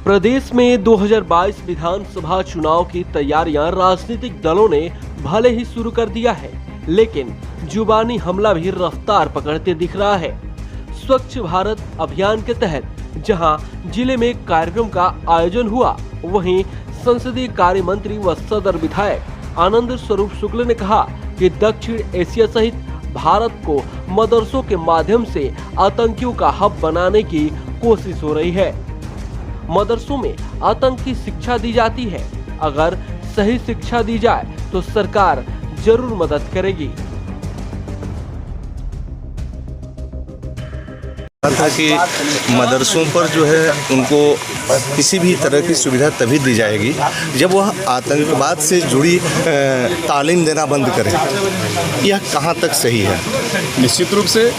प्रदेश में 2022 विधानसभा चुनाव की तैयारियां राजनीतिक दलों ने भले ही शुरू कर दिया है, लेकिन जुबानी हमला भी रफ्तार पकड़ते दिख रहा है। स्वच्छ भारत अभियान के तहत जहां जिले में कार्यक्रम का आयोजन हुआ, वहीं संसदीय कार्य मंत्री व सदर विधायक आनंद स्वरूप शुक्ल ने कहा कि दक्षिण एशिया सहित भारत को मदरसों के माध्यम से आतंकियों का हब बनाने की कोशिश हो रही है। मदरसों में आतंक की शिक्षा दी जाती है। अगर सही शिक्षा दी जाए तो सरकार जरूर मदद करेगी। था कि मदरसों पर जो है उनको किसी भी तरह की सुविधा तभी दी जाएगी जब वह आतंकवाद से जुड़ी तालीम देना बंद करें। यह कहाँ तक सही है? निश्चित रूप से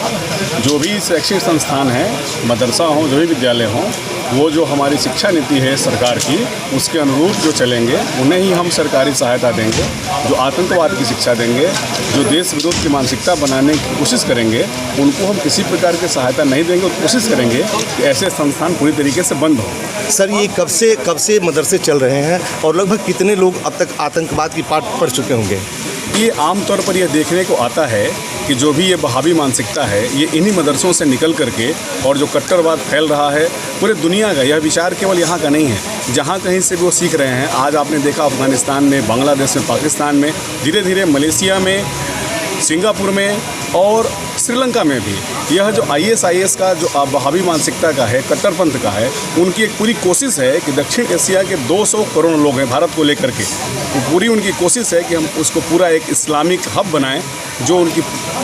जो भी शैक्षणिक संस्थान है, मदरसा हो, जो भी विद्यालय हों, वो जो हमारी शिक्षा नीति है सरकार की, उसके अनुरूप जो चलेंगे उन्हें ही हम सरकारी सहायता देंगे। जो आतंकवाद की शिक्षा देंगे, जो देश विरोध की मानसिकता बनाने की कोशिश करेंगे, उनको हम किसी प्रकार की सहायता नहीं देंगे और कोशिश करेंगे कि ऐसे संस्थान पूरी तरीके से बंद हो। सर, ये कब से मदरसे चल रहे हैं और लगभग कितने लोग अब तक आतंकवाद की पाठ पढ़ चुके होंगे? ये आमतौर पर यह देखने को आता है कि जो भी ये बहावी मानसिकता है, ये इन्हीं मदरसों से निकल करके और जो कट्टरवाद फैल रहा है पूरे दुनिया का, यह विचार केवल यहाँ का नहीं है, जहाँ कहीं से भी वो सीख रहे हैं। आज आपने देखा अफगानिस्तान में, बांग्लादेश में, पाकिस्तान में, धीरे धीरे मलेशिया में, सिंगापुर में और श्रीलंका में भी यह जो IS का जो बहावी मानसिकता का है, कट्टरपंथ का है, उनकी एक पूरी कोशिश है कि दक्षिण एशिया के 200 करोड़ लोग हैं भारत को लेकर के, तो पूरी उनकी कोशिश है कि हम उसको पूरा एक इस्लामिक हब बनाएं। जो उनकी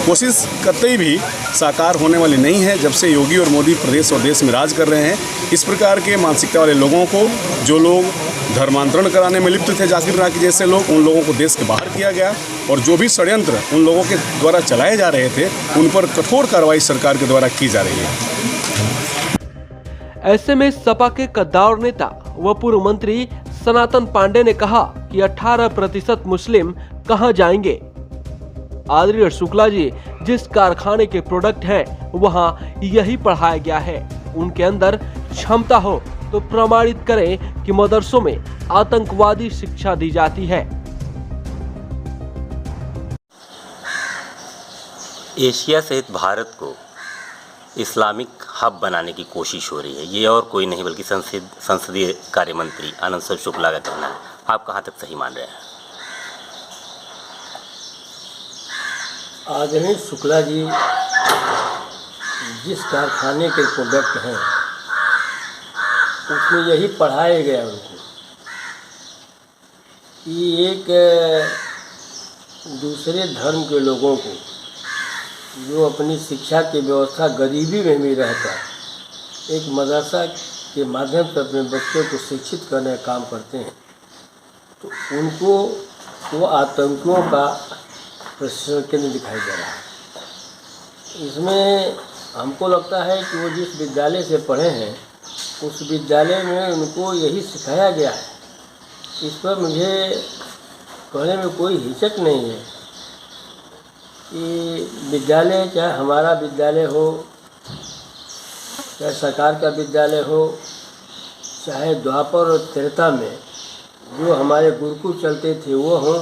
कोशिश कतई भी साकार होने वाली नहीं है जब से योगी और मोदी प्रदेश और देश में राज कर रहे हैं। इस प्रकार के मानसिकता वाले लोगों को, जो लोग धर्मांतरण कराने में लिप्त थे, जाकिर नाइक जैसे लोग, उन लोगों को देश के बाहर किया गया और जो भी षड्यंत्र उन लोगों के द्वारा चलाए जा रहे थे, उन पर कठोर कार्रवाई सरकार के द्वारा की जा रही है। ऐसे में सपा के कद्दावर नेता व पूर्व मंत्री सनातन पांडे ने कहा कि 18% मुस्लिम कहां जाएंगे। आदरणीय शुक्ला जी जिस कारखाने के प्रोडक्ट हैं, वहां यही पढ़ाया गया है। उनके अंदर क्षमता हो तो प्रमाणित करें कि मदरसों में आतंकवादी शिक्षा दी जाती है। एशिया सहित भारत को इस्लामिक हब बनाने की कोशिश हो रही है, ये और कोई नहीं बल्कि संसदीय कार्य मंत्री आनंद स्वरूप शुक्ला का कहना है। आप कहाँ तक सही मान रहे हैं? आदरणीय शुक्ला जी जिस कारखाने के प्रोडक्ट हैं, उसमें यही पढ़ाया गया उनको कि एक दूसरे धर्म के लोगों को जो अपनी शिक्षा की व्यवस्था गरीबी में भी रहता है, एक मदरसा के माध्यम से अपने बच्चों को शिक्षित करने का काम करते हैं, तो उनको वो आतंकियों का प्रशिक्षण केंद्र दिखाई दे रहा है। इसमें हमको लगता है कि वो जिस विद्यालय से पढ़े हैं, उस विद्यालय में उनको यही सिखाया गया है। इस पर मुझे कहने में कोई हिचक नहीं है कि विद्यालय, चाहे हमारा विद्यालय हो, चाहे सरकार का विद्यालय हो, चाहे द्वापर और त्रेता में जो हमारे गुरुकुल चलते थे वो हों,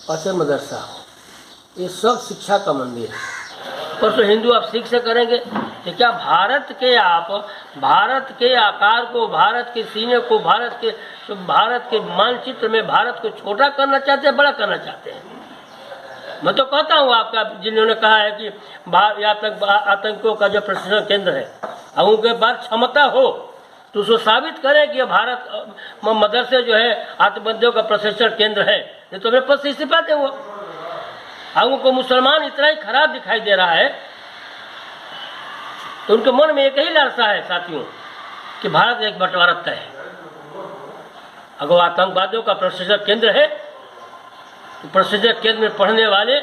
और मदरसा हो, ये सब शिक्षा का मंदिर है। पर तो हिंदू आप सीख से करेंगे कि क्या भारत के आकार को, भारत के सीने को, भारत के मानचित्र में भारत को छोटा करना चाहते हैं, बड़ा करना चाहते हैं? मैं तो कहता हूँ आपका, जिन्होंने कहा है कि आतंकियों का जो प्रशिक्षण केंद्र है, अब उनके पास क्षमता हो तो उसको साबित करें कि भारत मदरसे जो है आतंकवादियों का प्रशिक्षण केंद्र है, नहीं तो मेरे पास इस्तीफा दें। वो उनको मुसलमान इतना ही खराब दिखाई दे रहा है, तो उनके मन में एक ही लालसा है साथियों कि भारत एक बंटवारा तय है। अगर आतंकवादियों का प्रशिक्षण केंद्र है, तो प्रशिक्षण केंद्र में पढ़ने वाले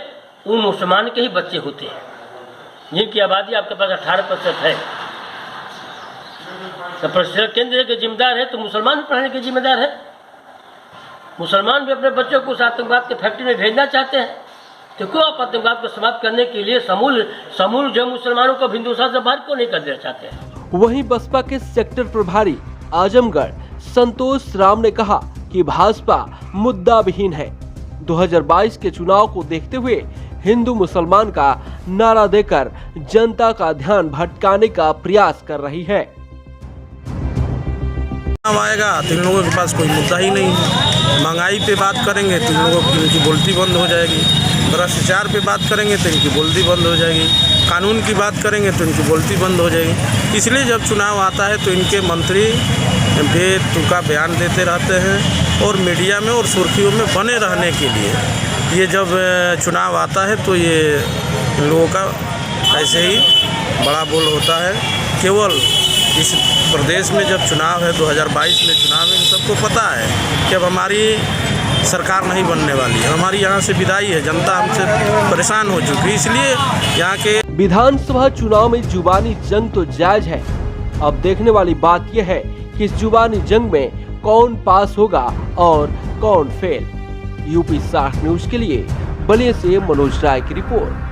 उन मुसलमान के ही बच्चे होते हैं, जिनकी आबादी आपके पास 18% है। तो प्रशिक्षण केंद्र के जिम्मेदार है तो मुसलमान भी पढ़ने के जिम्मेदार है। मुसलमान भी अपने बच्चों को उस आतंकवाद के फैक्ट्री में भेजना चाहते हैं, तो क्यों आप आतंकवाद को समाप्त करने के लिए समूल जो मुसलमानों को हिंदुस्तान से बाहर क्यों नहीं कर देना चाहते हैं? वहीं बसपा के सेक्टर प्रभारी आजमगढ़ संतोष राम ने कहा कि भाजपा मुद्दा विहीन है। 2022 के चुनाव को देखते हुए हिंदू मुसलमान का नारा देकर जनता का ध्यान भटकाने का प्रयास कर रही है। आएगा तो इन लोगों के पास कोई मुद्दा ही नहीं है। महंगाई पे बात करेंगे तो इन लोगों की इनकी बोलती बंद हो जाएगी। भ्रष्टाचार पे बात करेंगे तो इनकी बोलती बंद हो जाएगी। कानून की बात करेंगे तो इनकी बोलती बंद हो जाएगी। इसलिए जब चुनाव आता है तो इनके मंत्री बेतुका बयान देते रहते हैं और मीडिया में और सुर्खियों में बने रहने के लिए ये जब चुनाव आता है तो ये इन लोगों का ऐसे ही बड़ा बोल होता है। केवल इस प्रदेश में जब चुनाव है 2022 में चुनाव है, इन सबको पता है कि अब हमारी सरकार नहीं बनने वाली है, हमारी यहाँ से विदाई है, जनता हमसे परेशान हो चुकी है। इसलिए यहाँ के विधानसभा चुनाव में जुबानी जंग तो जायज है। अब देखने वाली बात यह है कि इस जुबानी जंग में कौन पास होगा और कौन फेल। यूपी 60 न्यूज के लिए बलिया से मनोज राय की रिपोर्ट।